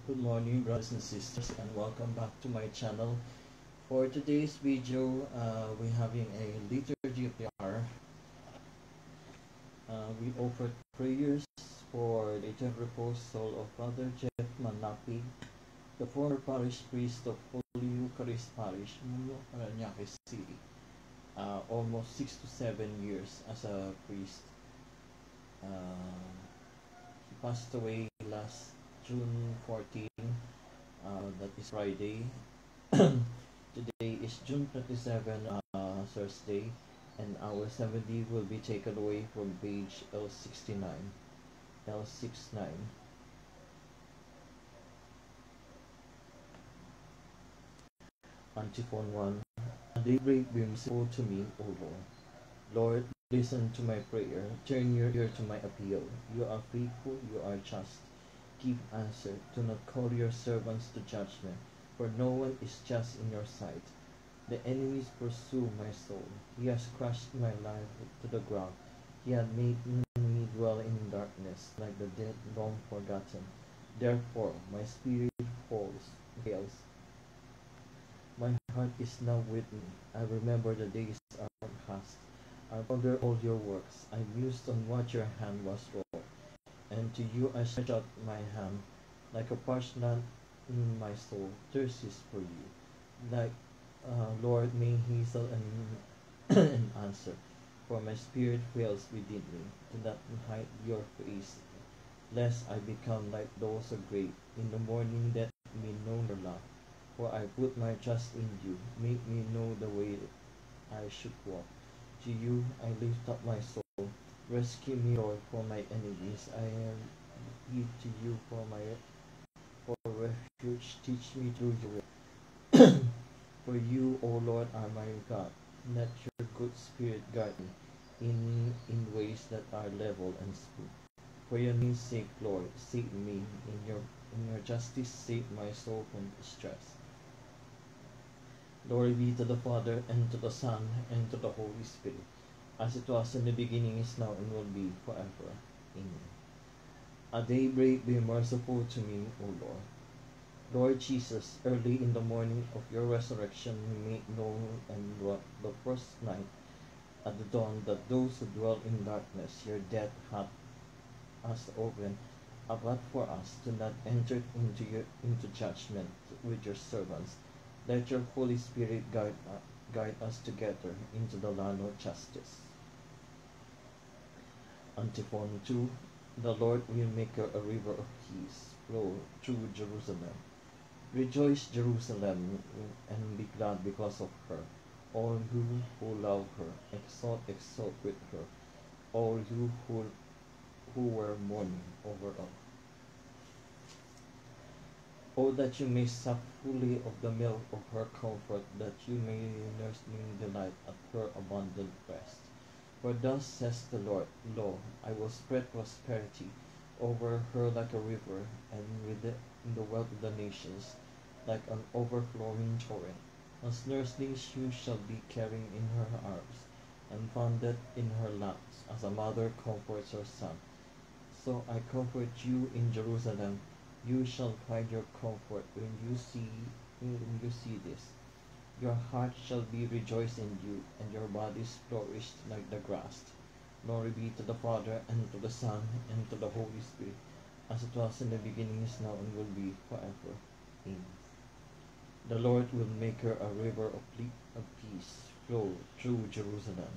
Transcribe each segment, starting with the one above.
Good morning, brothers and sisters, and welcome back to my channel. For today's video, we're having a liturgy of the hour. We offer prayers for the eternal repose soul of Father Jeff Manapi, the former parish priest of Holy Eucharist Parish, Muno, Parañaque City. Almost 6 to 7 years as a priest. He passed away last June 14. That is Friday. Today is June 27, Thursday, and our 70 will be taken away from page L69. L69. Antiphon 1. A daybreak be merciful to me, O Lord. Lord, listen to my prayer. Turn your ear to my appeal. You are faithful, you are just. Give answer. Do not call your servants to judgment, for no one is just in your sight. The enemies pursue my soul. He has crushed my life to the ground. He had made me dwell in darkness, like the dead long forgotten. Therefore my spirit fails. My heart is now with me. I remember the days are past. I ponder all your works. I mused on what your hand was wrought. And to you I stretch out my hand, like a parched land in my soul thirsts for you. Like Lord, may hazel and answer, for my spirit fails within me. Do not hide your face, lest I become like those of grave. In the morning let me know your love, for I put my trust in you. Make me know the way I should walk. To you I lift up my soul. Rescue me, Lord, from my enemies. I am need to you for refuge. Teach me through your way. For you, O Lord, are my God. Let your good spirit guide me in ways that are level and smooth. For your name's sake, Lord, save me. In your justice, save my soul from distress. Glory be to the Father, and to the Son, and to the Holy Spirit, as it was in the beginning, is now, and will be forever. Amen. A daybreak be merciful to me, O Lord. Lord Jesus, early in the morning of your resurrection, you made known and the first night at the dawn that those who dwell in darkness, your death hath us open, but for us to not enter into judgment with your servants. Let your Holy Spirit guide us together into the land of justice. Antiphon 2. The Lord will make her a river of peace flow through Jerusalem. Rejoice, Jerusalem, and be glad because of her. All you who love her, exalt with her. All you who were mourning over her. Oh, that you may sup fully of the milk of her comfort, that you may nursing delight at her abundant breast. For thus says the Lord, Lo, I will spread prosperity over her like a river, and in the wealth of the nations, like an overflowing torrent. As nurslings you shall be carrying in her arms, and fondled in her laps, as a mother comforts her son. So I comfort you in Jerusalem. You shall find your comfort when you see this. Your heart shall be rejoiced in you, and your bodies flourished like the grass. Glory be to the Father, and to the Son, and to the Holy Spirit, as it was in the beginning, is now, and will be forever. Amen. The Lord will make her a river of peace flow through Jerusalem.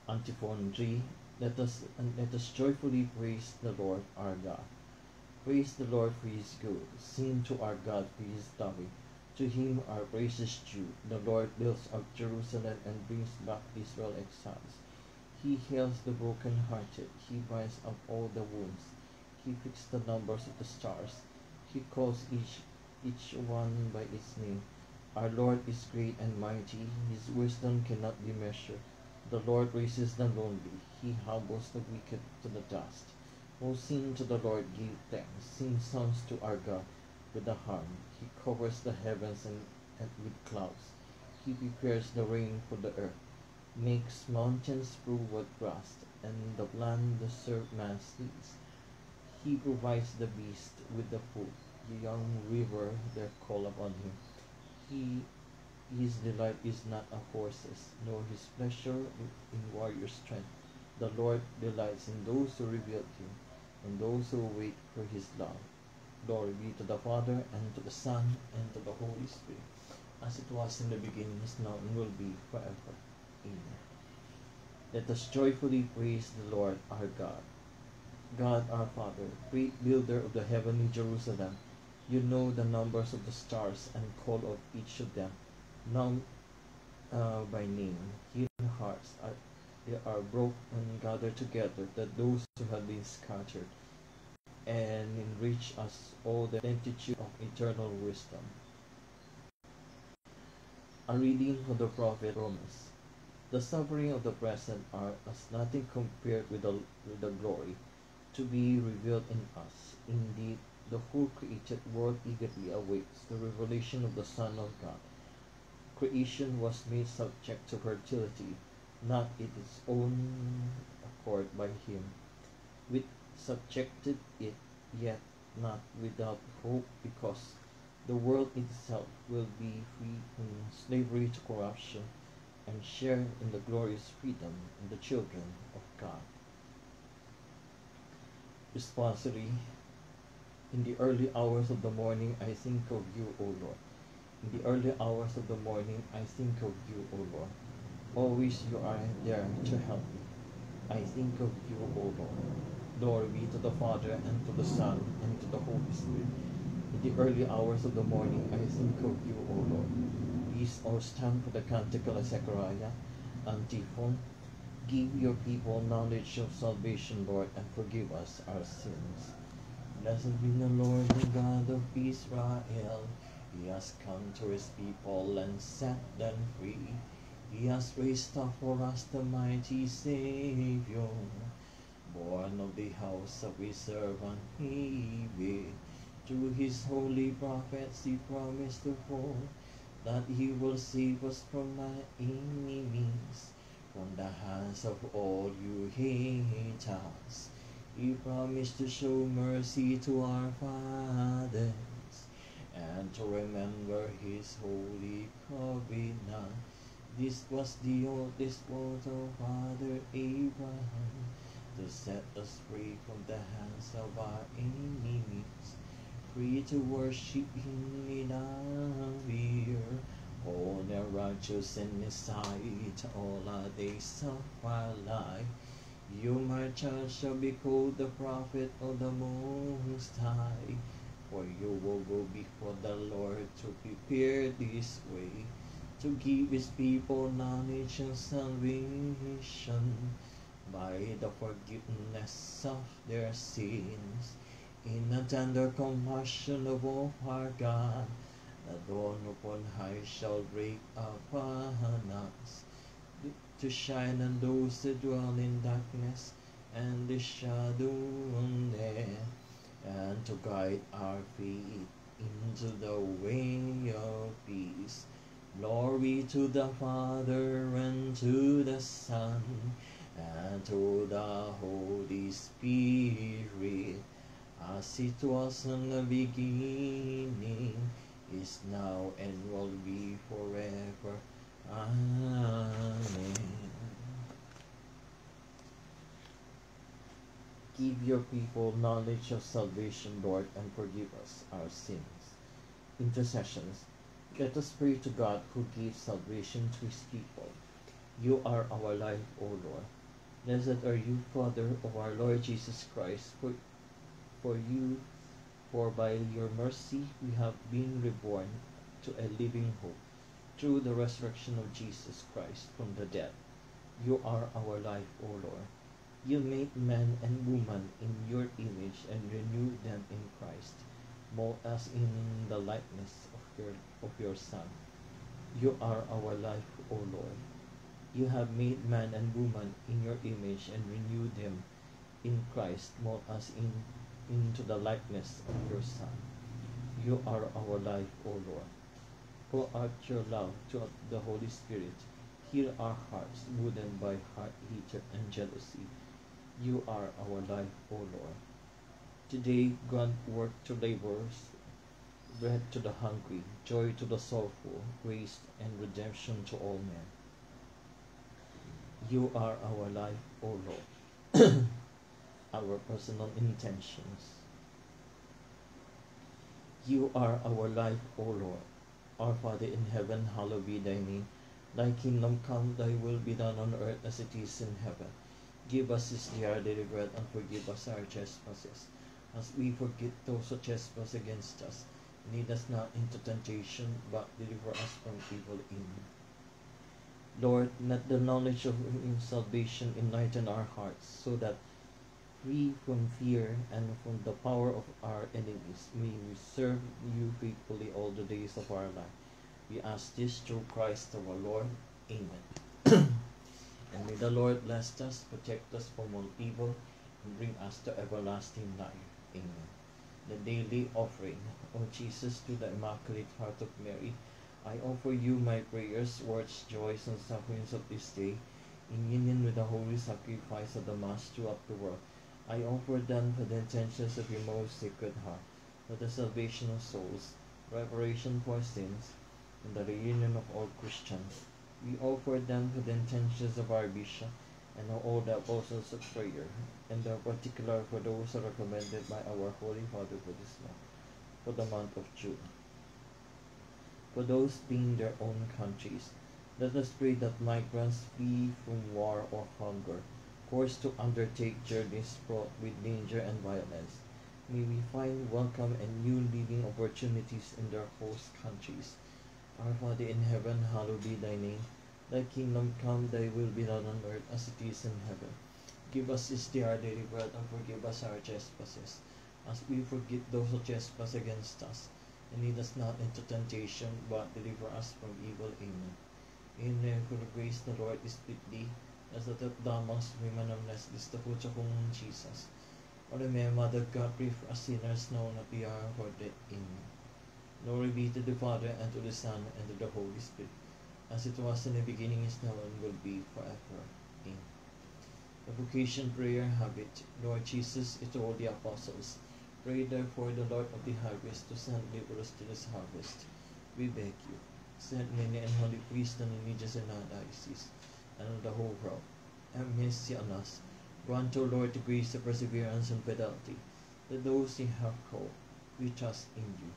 Antiphon 3. Let us joyfully praise the Lord our God. Praise the Lord for his good. Sing to our God for his loving. To him our praises due. The Lord builds up Jerusalem and brings back Israel exiles. He heals the broken-hearted. He binds up all the wounds. He fixed the numbers of the stars. He calls each one by its name. Our Lord is great and mighty. His wisdom cannot be measured. The Lord raises the lonely. He humbles the wicked to the dust. O sing to the Lord, give thanks. Sing songs to our God with the harp. He covers the heavens and with clouds. He prepares the rain for the earth, makes mountains prove with grass, and the land the serve man's needs. He provides the beast with the food. The young river there call upon him. He His delight is not of horses, nor his pleasure in warrior strength. The Lord delights in those who revere him, and those who wait for his love. Glory be to the Father, and to the Son, and to the Holy Spirit, as it was in the beginning, is now, and will be forever. Amen. Let us joyfully praise the Lord our God. God our Father, great builder of the heavenly Jerusalem, you know the numbers of the stars and call of each of them, now by name. Hidden hearts they are broke and gathered together, that those who have been scattered and enrich us all the plenitude of eternal wisdom. A reading from the prophet Romans. The suffering of the present are as nothing compared with the glory to be revealed in us. Indeed, the whole created world eagerly awaits the revelation of the Son of God. Creation was made subject to fertility, not in its own accord by him, which subjected it, yet not without hope, because the world itself will be free from slavery to corruption and share in the glorious freedom of the children of God. Responsory. In the early hours of the morning I think of you, O Lord. In the early hours of the morning I think of you, O Lord. Always you are there to help me. I think of you, O Lord. Glory be to the Father, and to the Son, and to the Holy Spirit. In the early hours of the morning I think of you, O Lord. Please all stand for the Canticle of Zechariah, antiphon. Give your people knowledge of salvation, Lord, and forgive us our sins. Blessed be the Lord, the God of Israel. He has come to his people and set them free. He has raised up for us the mighty Savior, born of the house of his servant David. Through his holy prophets he promised to fall, that he will save us from our enemies, from the hands of all you hate us. He promised to show mercy to our fathers, and to remember his holy covenant. This was the oldest vote of Father Abraham, to set us free from the hands of our enemies, free to worship him without fear, all the righteous in his sight all our days of our life. You, my child, shall be called the prophet of the Most High, for you will go before the Lord to prepare this way, to give his people knowledge and salvation by the forgiveness of their sins. In the tender compassion of all our God, the dawn upon high shall break upon us, to shine on those that dwell in darkness and the shadow of death, and to guide our feet into the way of peace. Glory to the Father, and to the Son, and to the Holy Spirit, as it was in the beginning, is now, and will be forever. Amen. Give your people knowledge of salvation, Lord, and forgive us our sins. Intercessions. Let us pray to God, who gives salvation to his people. You are our life, O Lord. Blessed are you, Father of our Lord Jesus Christ, for by your mercy we have been reborn to a living hope, through the resurrection of Jesus Christ from the dead. You are our life, O Lord. You made man and woman in your image and renewed them in Christ, mold us in the likeness of your Son. You are our life, O Lord. You have made man and woman in your image and renewed them in Christ, mold us into the likeness of your Son. You are our life, O Lord. Pour out your love to the Holy Spirit. Heal our hearts, wooden by heart hatred and jealousy. You are our life, O Lord. Today grant work to laborers, bread to the hungry, joy to the sorrowful, grace and redemption to all men. You are our life, O Lord, our personal intentions. You are our life, O Lord. Our Father in heaven, hallowed be thy name. Thy kingdom come, thy will be done on earth as it is in heaven. Give us this day our daily bread, and forgive us our trespasses, as we forgive those who trespass against us. Lead us not into temptation, but deliver us from evil. Amen. Lord, let the knowledge of your salvation enlighten our hearts, so that, free from fear and from the power of our enemies, may we serve you faithfully all the days of our life. We ask this through Christ our Lord. Amen. And may the Lord bless us, protect us from all evil, and bring us to everlasting life. Amen. The daily offering. O Jesus, to the Immaculate Heart of Mary, I offer you my prayers, words, joys, and sufferings of this day, in union with the holy sacrifice of the Mass throughout the world. I offer them for the intentions of your most sacred heart, for the salvation of souls, reparation for sins, and the reunion of all Christians. We offer them for the intentions of our Bishop and of all the apostles of prayer, and in particular for those recommended by our Holy Father for this month, for the month of June. For those being their own countries, let us pray that migrants flee from war or hunger, forced to undertake journeys fraught with danger and violence, may we find welcome and new living opportunities in their host countries. Our Father in heaven, hallowed be thy name. Thy kingdom come, thy will be done on earth as it is in heaven. Give us this day our daily bread, and forgive us our trespasses, as we forgive those who trespass against us. And lead us not into temptation, but deliver us from evil. Amen. Amen. For the grace, the Lord is with thee. As that thou amongst women are blessed is the fruit of womb, Jesus. Holy Mary, Mother of God, pray for us sinners, now and at the hour of our death. Amen. Glory be to the Father, and to the Son, and to the Holy Spirit, as it was in the beginning, is now, and will be forever. Amen. The vocation prayer habit. Lord Jesus, you told the apostles, pray therefore the Lord of the harvest to send laborers to this harvest. We beg you, send many and holy priests and religious in our diocese, and on the whole world. Have mercy on us. Grant, O Lord, the grace of perseverance and fidelity, that those who have called, we trust in you.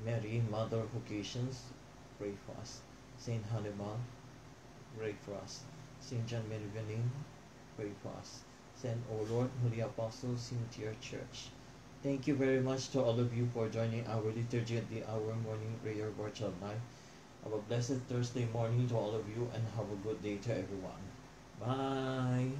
Mary, Mother of Vocations, pray for us. Saint Hannibal, pray for us. Saint John Mary Vianney, pray for us. Send, O Lord, Holy Apostles into your church. Thank you very much to all of you for joining our liturgy at the Hour Morning Prayer Virtual Live. Have a blessed Thursday morning to all of you, and have a good day to everyone. Bye!